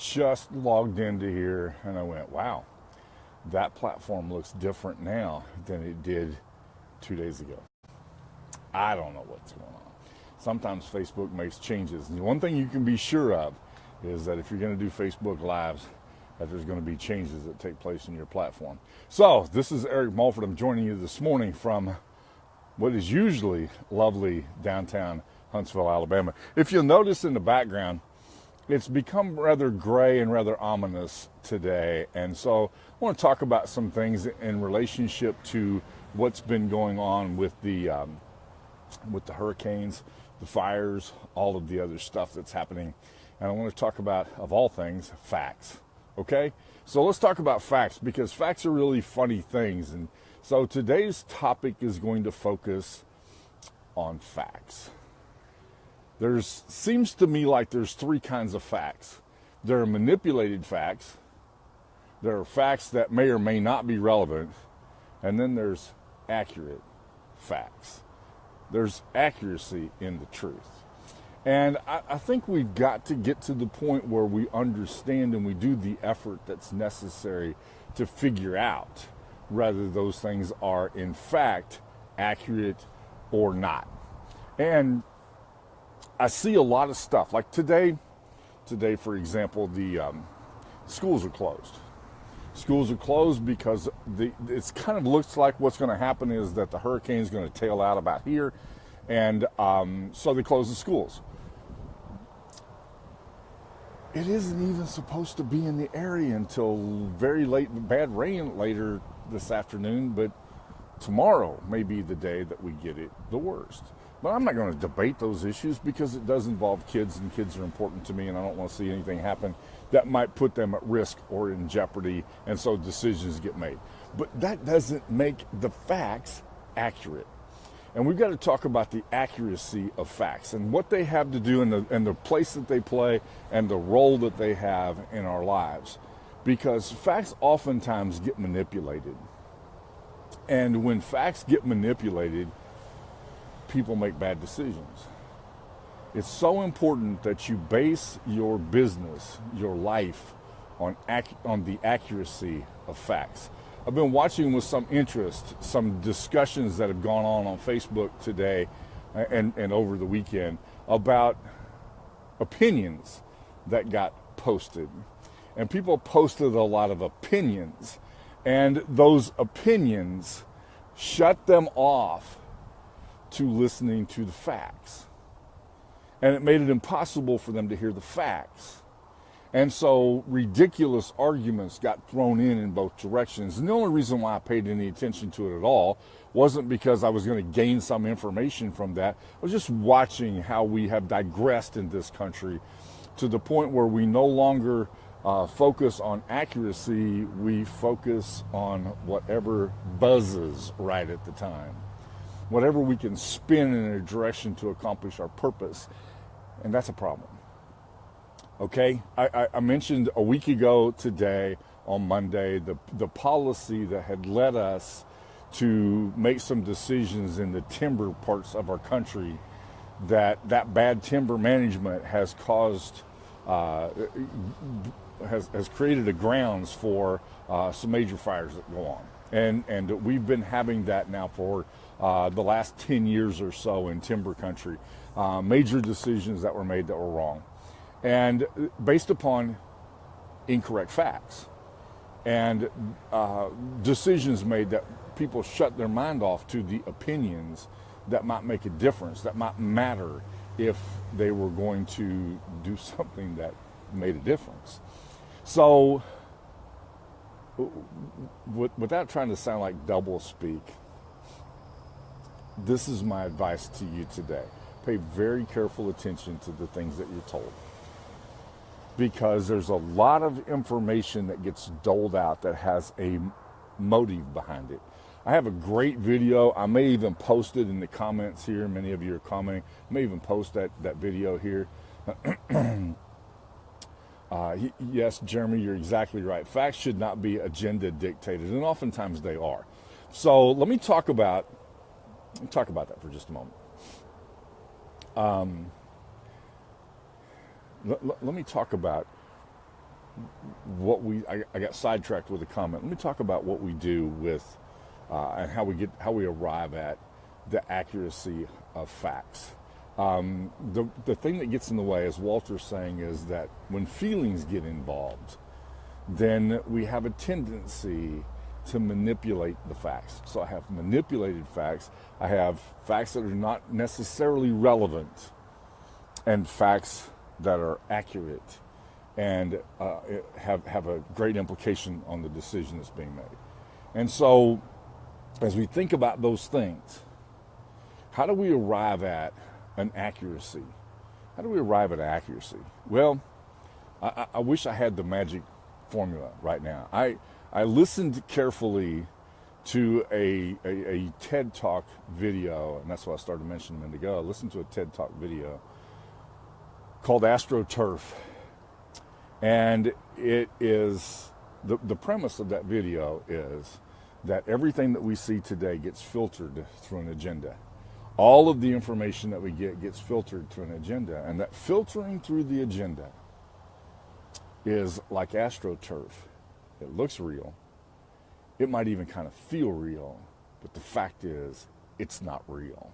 just logged into here and I went, wow, that platform looks different now than it did 2 days ago. I don't know what's going on. Sometimes Facebook makes changes. And the one thing you can be sure of is that if you're going to do Facebook Lives, that there's going to be changes that take place in your platform. So this is Eric Mulford. I'm joining you this morning from what is usually lovely downtown Huntsville, Alabama. If you'll notice in the background, it's become rather gray and rather ominous today. And so I want to talk about some things in relationship to what's been going on with the hurricanes, the fires, all of the other stuff that's happening. And I want to talk about, of all things, facts. Okay? So let's talk about facts, because facts are really funny things. And so today's topic is going to focus on facts. Seems to me like there's three kinds of facts. There are manipulated facts. There are facts that may or may not be relevant. And then there's accurate facts. There's accuracy in the truth. And I think we've got to get to the point where we understand and we do the effort that's necessary to figure out whether those things are in fact accurate or not. And I see a lot of stuff like today, for example, the schools are closed. Schools are closed because it's kind of looks like what's going to happen is that the hurricane is going to tail out about here, and so they close the schools. It isn't even supposed to be in the area until very late, bad rain later this afternoon, but tomorrow may be the day that we get it the worst. But I'm not going to debate those issues because it does involve kids, and kids are important to me, and I don't want to see anything happen that might put them at risk or in jeopardy, and so decisions get made. But that doesn't make the facts accurate. And we've got to talk about the accuracy of facts and what they have to do and the place that they play and the role that they have in our lives. Because facts oftentimes get manipulated. And when facts get manipulated, people make bad decisions. It's so important that you base your business, your life, on the accuracy of facts. I've been watching with some interest some discussions that have gone on Facebook today and over the weekend about opinions that got posted. And people posted a lot of opinions, and those opinions shut them off to listening to the facts. And it made it impossible for them to hear the facts. And so ridiculous arguments got thrown in both directions. And the only reason why I paid any attention to it at all wasn't because I was going to gain some information from that. I was just watching how we have digressed in this country to the point where we no longer focus on accuracy. We focus on whatever buzzes right at the time. Whatever we can spin in a direction to accomplish our purpose. And that's a problem. Okay, I mentioned a week ago today, on Monday, the policy that had led us to make some decisions in the timber parts of our country, that bad timber management has caused, has created a grounds for some major fires that go on. And we've been having that now for the last 10 years or so in timber country. Major decisions that were made that were wrong. And based upon incorrect facts and decisions made that people shut their mind off to the opinions that might make a difference, that might matter if they were going to do something that made a difference. So without trying to sound like double speak, this is my advice to you today. Pay very careful attention to the things that you're told, because there's a lot of information that gets doled out that has a motive behind it. I have a great video. I may even post it in the comments here. Many of you are commenting. I may even post that video here. Yes, Jeremy, you're exactly right. Facts should not be agenda dictated, and oftentimes they are. So let me talk about that for just a moment. Let me talk about I got sidetracked with a comment. Let me talk about what we do with and how we arrive at the accuracy of facts. The thing that gets in the way, as Walter's saying, is that when feelings get involved, then we have a tendency to manipulate the facts. So I have manipulated facts. I have facts that are not necessarily relevant, and facts that are accurate and have a great implication on the decision that's being made. And so, as we think about those things, how do we arrive at an accuracy? How do we arrive at accuracy? Well, I wish I had the magic formula right now. I listened carefully to a TED Talk video, and that's what I started mentioning a minute ago. I listened to a TED Talk video called AstroTurf. And it is, the premise of that video is that everything that we see today gets filtered through an agenda. All of the information that we get gets filtered through an agenda. And that filtering through the agenda is like AstroTurf. It looks real. It might even kind of feel real. But the fact is, it's not real.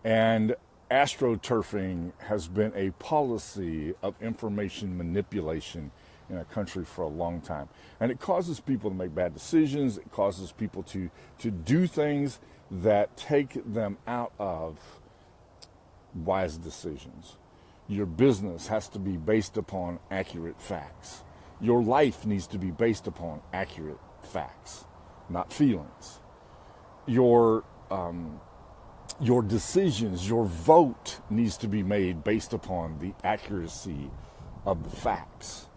And AstroTurfing has been a policy of information manipulation in our country for a long time. And it causes people to make bad decisions. It causes people to do things that take them out of wise decisions. Your business has to be based upon accurate facts. Your life needs to be based upon accurate facts, not feelings. Your decisions, your vote needs to be made based upon the accuracy of the facts,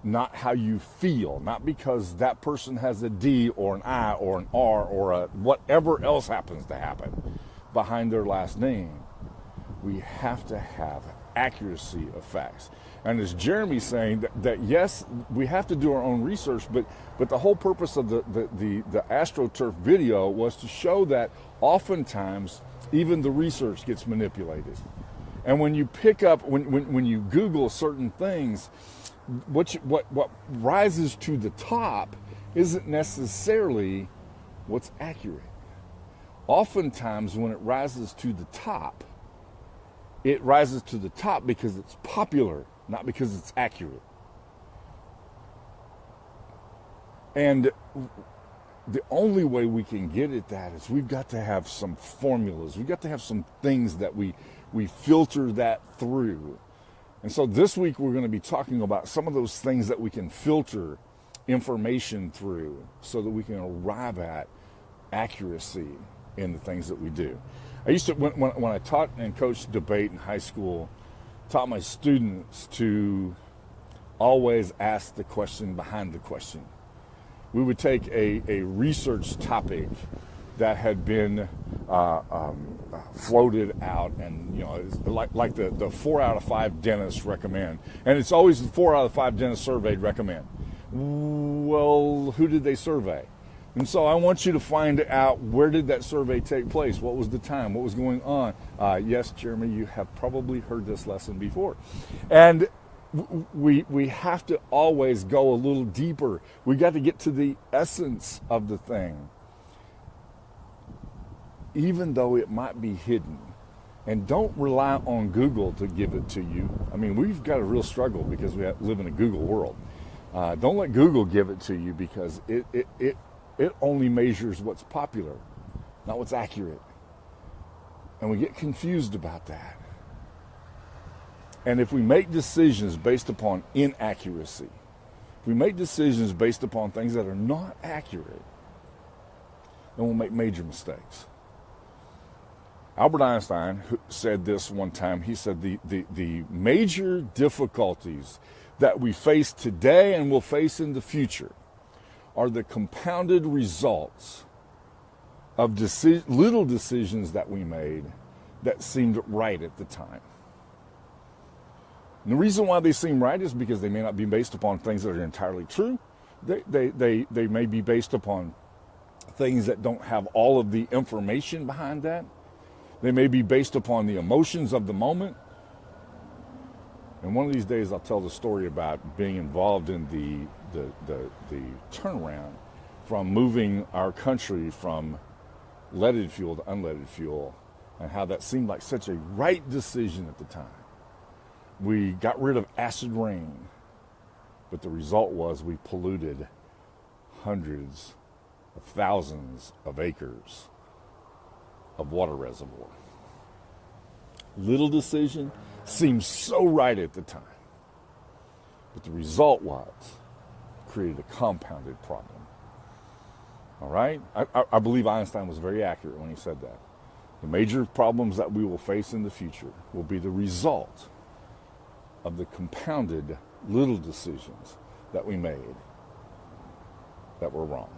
not how you feel, not because that person has a D or an I or an R or a whatever else happens to happen behind their last name. We have to have accuracy of facts. And as Jeremy's saying, that yes, we have to do our own research, but the whole purpose of the AstroTurf video was to show that oftentimes even the research gets manipulated. And when you pick up, when you Google certain things, what rises to the top isn't necessarily what's accurate. Oftentimes when it rises to the top, it rises to the top because it's popular, not because it's accurate. And the only way we can get at that is we've got to have some formulas. We've got to have some things that we filter that through. And so this week we're going to be talking about some of those things that we can filter information through so that we can arrive at accuracy in the things that we do. I used to, when I taught and coached debate in high school, taught my students to always ask the question behind the question. We would take a research topic that had been floated out, and it's like the 4 out of 5 dentists recommend, and it's always the 4 out of 5 dentists surveyed recommend. Well, who did they survey? And so I want you to find out, where did that survey take place? What was the time? What was going on? Yes, Jeremy, you have probably heard this lesson before. And we have to always go a little deeper. We got to get to the essence of the thing, even though it might be hidden. And don't rely on Google to give it to you. I mean, we've got a real struggle because we live in a Google world. Don't let Google give it to you, because it only measures what's popular, not what's accurate. And we get confused about that. And if we make decisions based upon inaccuracy, if we make decisions based upon things that are not accurate, then we'll make major mistakes. Albert Einstein said this one time. He said the major difficulties that we face today and will face in the future are the compounded results of little decisions that we made that seemed right at the time. And the reason why they seem right is because they may not be based upon things that are entirely true. They may be based upon things that don't have all of the information behind that. They may be based upon the emotions of the moment. And one of these days I'll tell the story about being involved in the turnaround from moving our country from leaded fuel to unleaded fuel, and how that seemed like such a right decision at the time. We got rid of acid rain, but the result was we polluted hundreds of thousands of acres of water reservoir. Little decision seemed so right at the time, but the result was created a compounded problem. All right? I believe Einstein was very accurate when he said that. The major problems that we will face in the future will be the result of the compounded little decisions that we made that were wrong.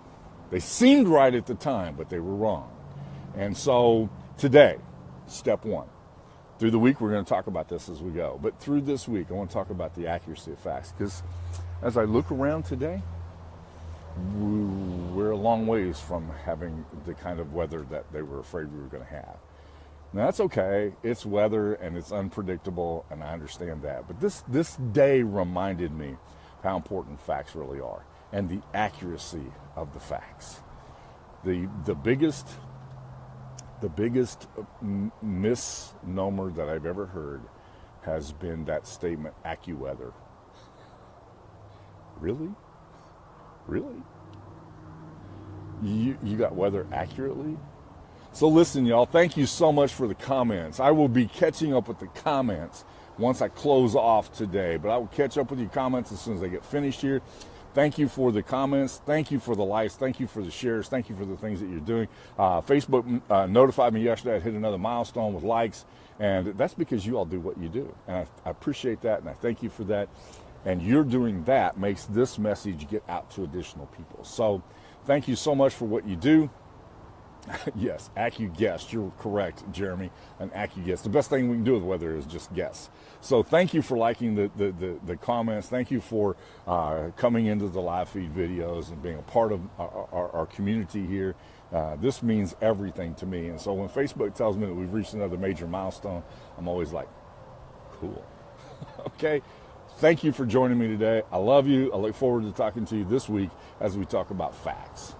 They seemed right at the time, but they were wrong. And so today, step one. Through the week, we're going to talk about this as we go. But through this week, I want to talk about the accuracy of facts. Because as I look around today, we're a long ways from having the kind of weather that they were afraid we were going to have. Now, that's okay. It's weather and it's unpredictable, and I understand that. But this day reminded me how important facts really are and the accuracy of the facts. The biggest misnomer that I've ever heard has been that statement, AccuWeather. Really? Really? You got weather accurately? So listen, y'all, thank you so much for the comments. I will be catching up with the comments once I close off today, but I will catch up with your comments as soon as I get finished here. Thank you for the comments. Thank you for the likes. Thank you for the shares. Thank you for the things that you're doing. Facebook notified me yesterday I'd hit another milestone with likes, and that's because you all do what you do. And I appreciate that, and I thank you for that. And you're doing that makes this message get out to additional people. So thank you so much for what you do. Yes, AccuGuess. You're correct, Jeremy. An AccuGuess. The best thing we can do with weather is just guess. So thank you for liking the comments. Thank you for coming into the live feed videos and being a part of our community here. This means everything to me. And so when Facebook tells me that we've reached another major milestone, I'm always like, cool. Okay. Thank you for joining me today. I love you. I look forward to talking to you this week as we talk about facts.